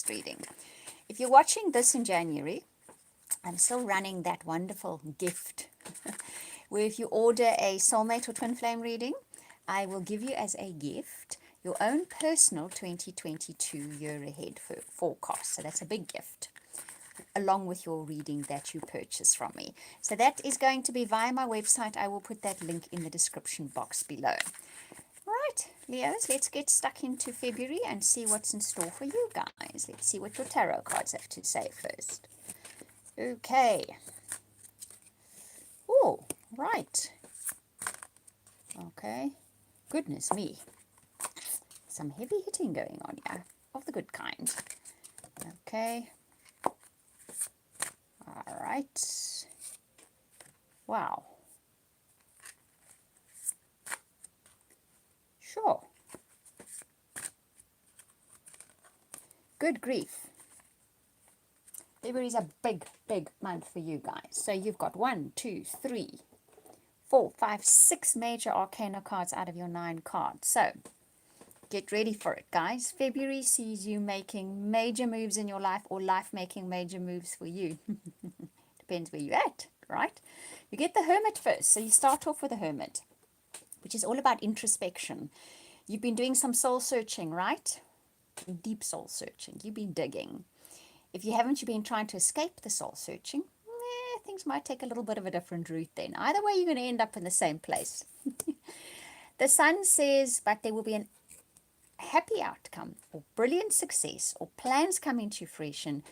reading. If you're watching this in January, I'm still running that wonderful gift where if you order a soulmate or twin flame reading, I will give you as a gift your own personal 2022 year ahead forecast. So that's a big gift, along with your reading that you purchase from me. So that is going to be via my website. I will put that link in the description box below. Right, Leos, let's get stuck into February and see what's in store for you guys. Let's see what your tarot cards have to say first. Okay. Oh, right. Okay. Goodness me. Some heavy hitting going on here, of the good kind. Okay. All right. Wow. Sure. Good grief. February is a big, big month for you guys. So you've got 1, 2, 3, 4, 5, 6 major arcana cards out of your 9 cards. So get ready for it, guys. February sees you making major moves in your life, or life making major moves for you. Depends where you're at, right? You get the Hermit first. So you start off with the Hermit, which is all about introspection. You've been doing some soul searching, right? Deep soul searching. You've been digging. If you haven't, you've been trying to escape the soul searching. Things might take a little bit of a different route then. Either way, you're going to end up in the same place. The Sun says, but there will be a happy outcome or brilliant success or plans coming to fruition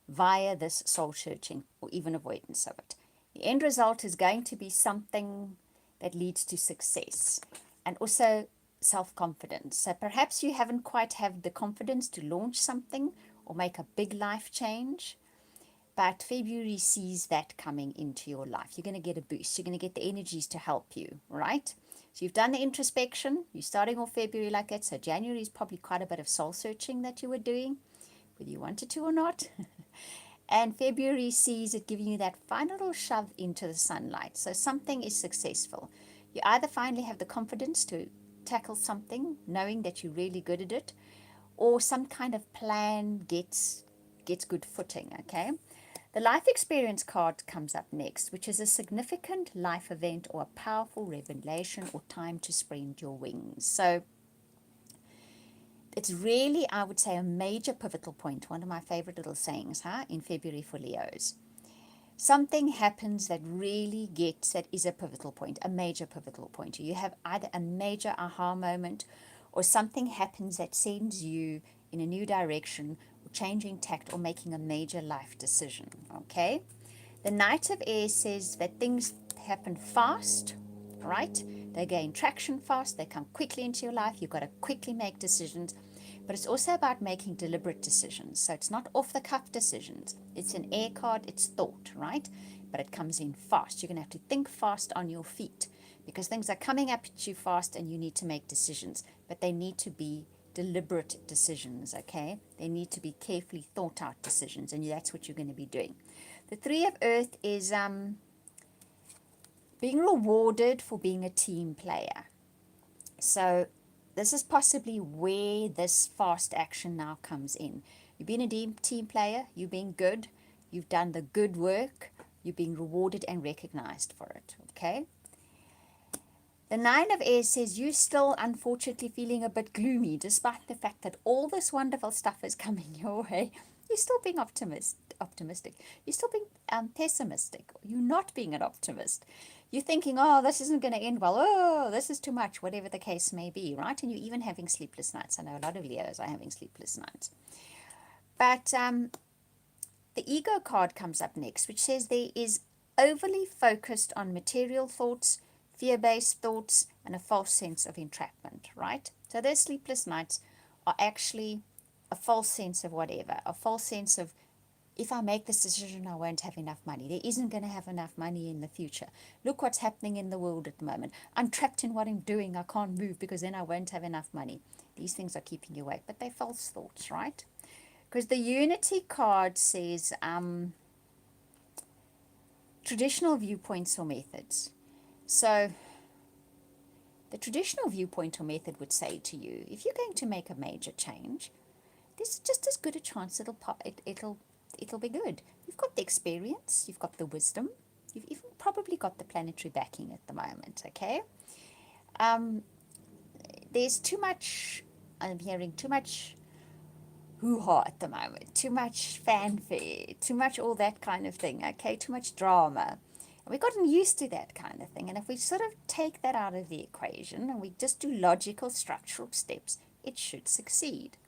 via this soul searching or even avoidance of it. The end result is going to be something that leads to success and also self-confidence. So perhaps you haven't quite have the confidence to launch something or make a big life change, but February sees that coming into your life. You're going to get a boost. You're going to get the energies to help you, right? So you've done the introspection. You're starting off February like that. So January is probably quite a bit of soul searching that you were doing, whether you wanted to or not. And February sees it giving you that final little shove into the sunlight. So something is successful. You either finally have the confidence to tackle something, knowing that you're really good at it, or some kind of plan gets good footing, okay? The life experience card comes up next, which is a significant life event or a powerful revelation or time to spread your wings. So it's really, I would say, a major pivotal point, one of my favorite little sayings, in February for Leos. Something happens that really that is a pivotal point, a major pivotal point. You have either a major aha moment or something happens that sends you in a new direction or changing tact or making a major life decision, okay? The Knight of Air says that things happen fast, right? They gain traction fast, they come quickly into your life, you've got to quickly make decisions, but it's also about making deliberate decisions. So it's not off the cuff decisions. It's an air card, it's thought, right? But it comes in fast. You're going to have to think fast on your feet because things are coming up at you fast and you need to make decisions, but they need to be deliberate decisions, okay? They need to be carefully thought out decisions, and that's what you're going to be doing. The Three of Earth is being rewarded for being a team player. So this is possibly where this fast action now comes in. You've been a team player, you've been good, you've done the good work, you're being rewarded and recognized for it, okay? The Nine of Air says you're still unfortunately feeling a bit gloomy despite the fact that all this wonderful stuff is coming your way. You're still being optimistic. You're still being pessimistic. You're not being an optimist. You're thinking, oh, this isn't going to end well. Oh, this is too much, whatever the case may be, right? And you're even having sleepless nights. I know a lot of Leos are having sleepless nights. But the ego card comes up next, which says there is overly focused on material thoughts, fear-based thoughts, and a false sense of entrapment, right? So those sleepless nights are actually a false sense of whatever, a false sense of, if I make this decision, I won't have enough money. There isn't going to have enough money in the future. Look what's happening in the world at the moment. I'm trapped in what I'm doing. I can't move because then I won't have enough money. These things are keeping you awake, but they're false thoughts, right? Because the Unity card says traditional viewpoints or methods. So the traditional viewpoint or method would say to you, if you're going to make a major change, there's just as good a chance it'll be good. You've got the experience, you've got the wisdom, you've even probably got the planetary backing at the moment, okay? Um, there's too much, I'm hearing too much hoo-ha at the moment, too much fanfare, too much all that kind of thing, okay? Too much drama. And we've gotten used to that kind of thing. And if we sort of take that out of the equation and we just do logical, structural steps, it should succeed.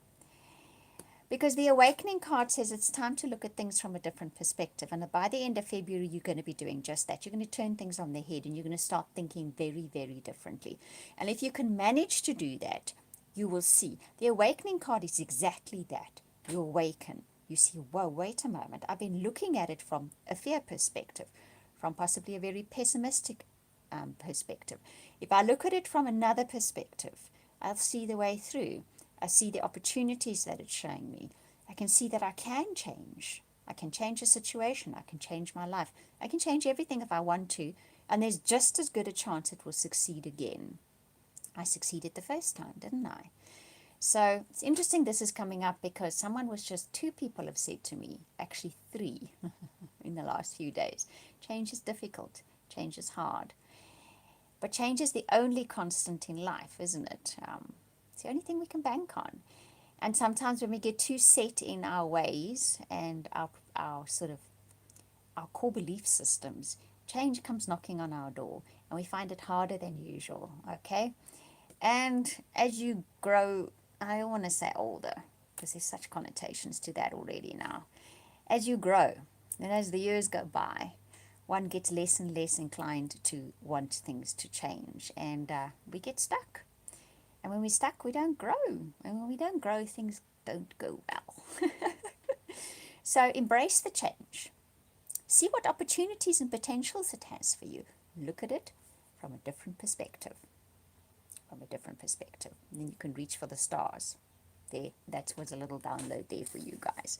Because the awakening card says it's time to look at things from a different perspective. And by the end of February, you're going to be doing just that. You're going to turn things on their head and you're going to start thinking very, very differently. And if you can manage to do that, you will see. The awakening card is exactly that. You awaken. You see, whoa, wait a moment. I've been looking at it from a fear perspective, from possibly a very pessimistic perspective. If I look at it from another perspective, I'll see the way through. I see the opportunities that it's showing me. I can see that I can change. I can change a situation. I can change my life. I can change everything if I want to. And there's just as good a chance it will succeed again. I succeeded the first time, didn't I? So it's interesting this is coming up because two people have said to me, actually three in the last few days, change is difficult. Change is hard. But change is the only constant in life, isn't it? It's the only thing we can bank on. And sometimes when we get too set in our ways and our sort of our core belief systems, change comes knocking on our door and we find it harder than usual, okay? And as you grow, I don't want to say older because there's such connotations to that already now. As you grow and as the years go by, one gets less and less inclined to want things to change and we get stuck. And when we're stuck, we don't grow. And when we don't grow, things don't go well. So embrace the change. See what opportunities and potentials it has for you. Look at it from a different perspective. From a different perspective. And then you can reach for the stars. There, that was a little download there for you guys.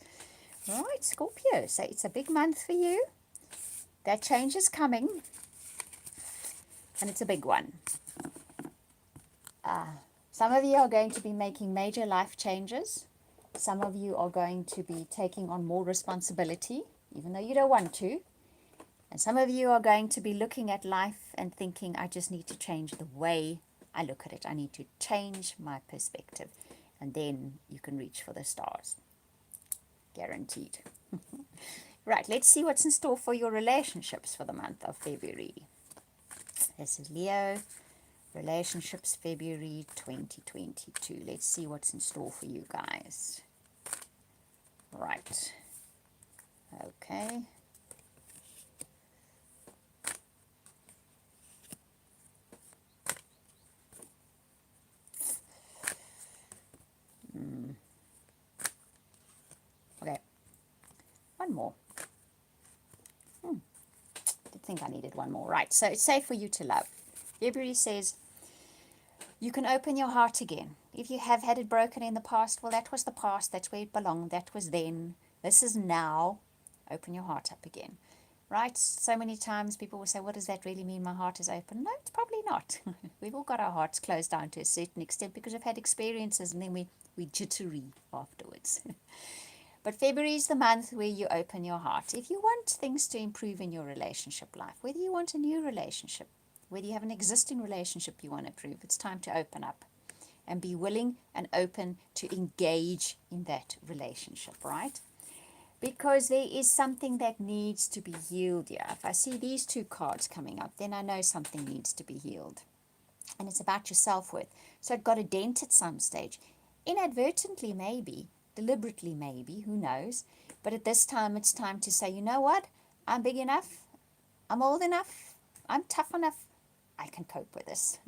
All right, Scorpio. So it's a big month for you. That change is coming. And it's a big one. Some of you are going to be making major life changes. Some of you are going to be taking on more responsibility, even though you don't want to. And some of you are going to be looking at life and thinking, I just need to change the way I look at it. I need to change my perspective. And then you can reach for the stars. Guaranteed. Right, let's see what's in store for your relationships for the month of February. This is Leo. Relationships February 2022. Let's see what's in store for you guys. Right. Okay. Okay. One more. Did think I needed one more. Right. So it's safe for you to love. February says you can open your heart again. If you have had it broken in the past, well, that was the past. That's where it belonged. That was then. This is now. Open your heart up again. Right? So many times people will say, what does that really mean? My heart is open. No, it's probably not. We've all got our hearts closed down to a certain extent because we've had experiences and then we jittery afterwards. But February is the month where you open your heart. If you want things to improve in your relationship life, whether you want a new relationship, whether you have an existing relationship you want to improve, it's time to open up and be willing and open to engage in that relationship, right? Because there is something that needs to be healed here. If I see these two cards coming up, then I know something needs to be healed. And it's about your self-worth. So it got a dent at some stage. Inadvertently, maybe. Deliberately, maybe. Who knows? But at this time, it's time to say, you know what? I'm big enough. I'm old enough. I'm tough enough. I can cope with this.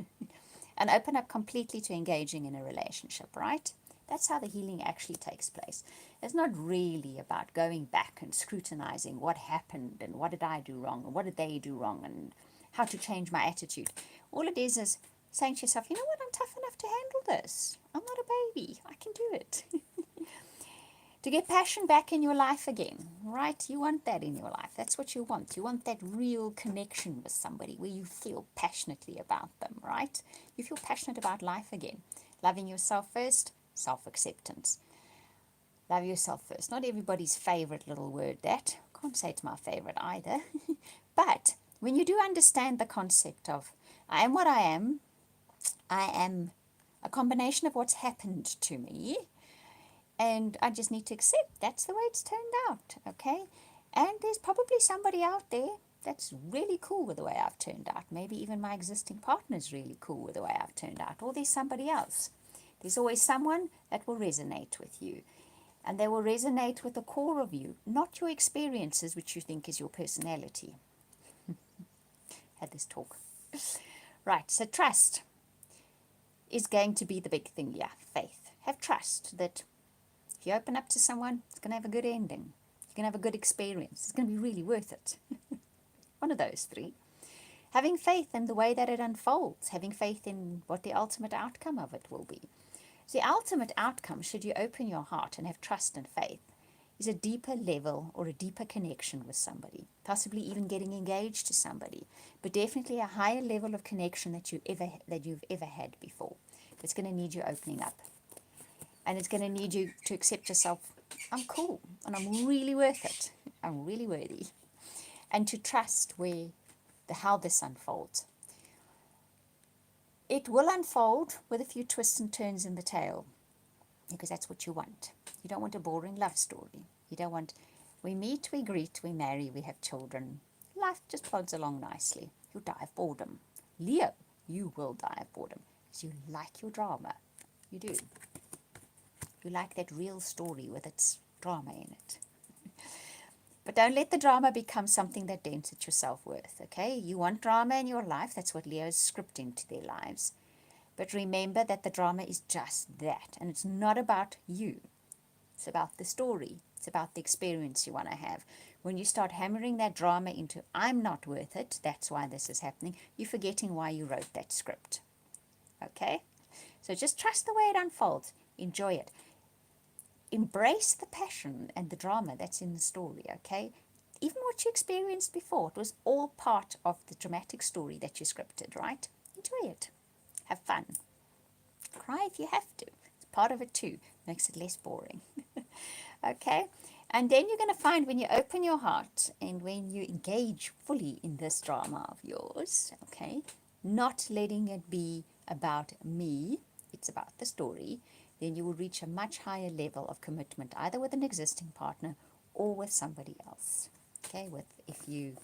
And open up completely to engaging in a relationship, right? That's how the healing actually takes place. It's not really about going back and scrutinizing what happened and what did I do wrong and what did they do wrong and how to change my attitude. All it is saying to yourself, you know what, I'm tough enough to handle this. I'm not a baby. I can do it. To get passion back in your life again, right? You want that in your life. That's what you want. You want that real connection with somebody where you feel passionately about them, right? You feel passionate about life again. Loving yourself first, self-acceptance. Love yourself first. Not everybody's favorite little word, that. Can't say it's my favorite either. But when you do understand the concept of I am what I am a combination of what's happened to me, and I just need to accept that's the way it's turned out, okay? And there's probably somebody out there that's really cool with the way I've turned out. Maybe even my existing partner's really cool with the way I've turned out, or there's somebody else. There's always someone that will resonate with you. And they will resonate with the core of you, not your experiences, which you think is your personality. Had this talk. Right, so trust is going to be the big thing, yeah, faith. Have trust that if you open up to someone, it's going to have a good ending. You're going to have a good experience. It's going to be really worth it. One of those three. Having faith in the way that it unfolds. Having faith in what the ultimate outcome of it will be. The ultimate outcome, should you open your heart and have trust and faith, is a deeper level or a deeper connection with somebody, possibly even getting engaged to somebody, but definitely a higher level of connection that you've ever had before. It's going to need you opening up, and it's going to need you to accept yourself. I'm cool, and I'm really worth it. I'm really worthy, and to trust how this unfolds. It will unfold with a few twists and turns in the tale, because that's what you want. You don't want a boring love story. You don't want, we meet, we greet, we marry, we have children. Life just plods along nicely. You die of boredom. Leo, you will die of boredom because you like your drama. You do. You like that real story with its drama in it. But don't let the drama become something that dents at your self-worth, okay? You want drama in your life. That's what Leo's scripting to their lives. But remember that the drama is just that. And it's not about you. It's about the story. It's about the experience you want to have. When you start hammering that drama into, I'm not worth it, that's why this is happening, you're forgetting why you wrote that script. Okay? So just trust the way it unfolds. Enjoy it. Embrace the passion and the drama that's in the story, okay? Even what you experienced before, it was all part of the dramatic story that you scripted, right? Enjoy it. Have fun. Cry if you have to. It's part of it too. Makes it less boring. Okay? And then you're going to find when you open your heart and when you engage fully in this drama of yours, okay, not letting it be about me, it's about the story, then you will reach a much higher level of commitment, either with an existing partner or with somebody else. Okay, if you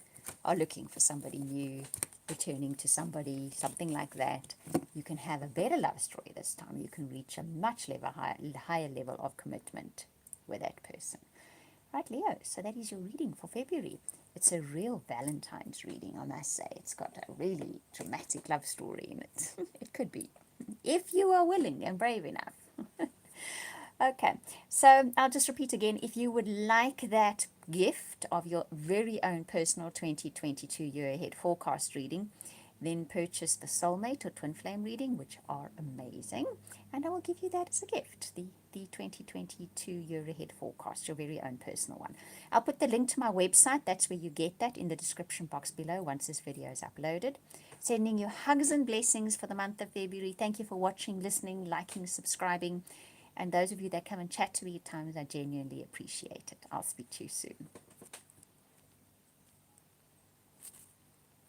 are looking for somebody new, returning to somebody, something like that, you can have a better love story this time. You can reach a much higher level of commitment with that person. Right, Leo, so that is your reading for February. It's a real Valentine's reading, I must say. It's got a really dramatic love story in it. It could be, if you are willing and brave enough. Okay, so I'll just repeat again. If you would like that gift of your very own personal 2022 year ahead forecast reading, then purchase the Soulmate or Twin Flame reading, which are amazing. And I will give you that as a gift, the 2022 year ahead forecast, your very own personal one. I'll put the link to my website. That's where you get that, in the description box below once this video is uploaded. Sending you hugs and blessings for the month of February. Thank you for watching, listening, liking, subscribing. And those of you that come and chat to me at times, I genuinely appreciate it. I'll speak to you soon.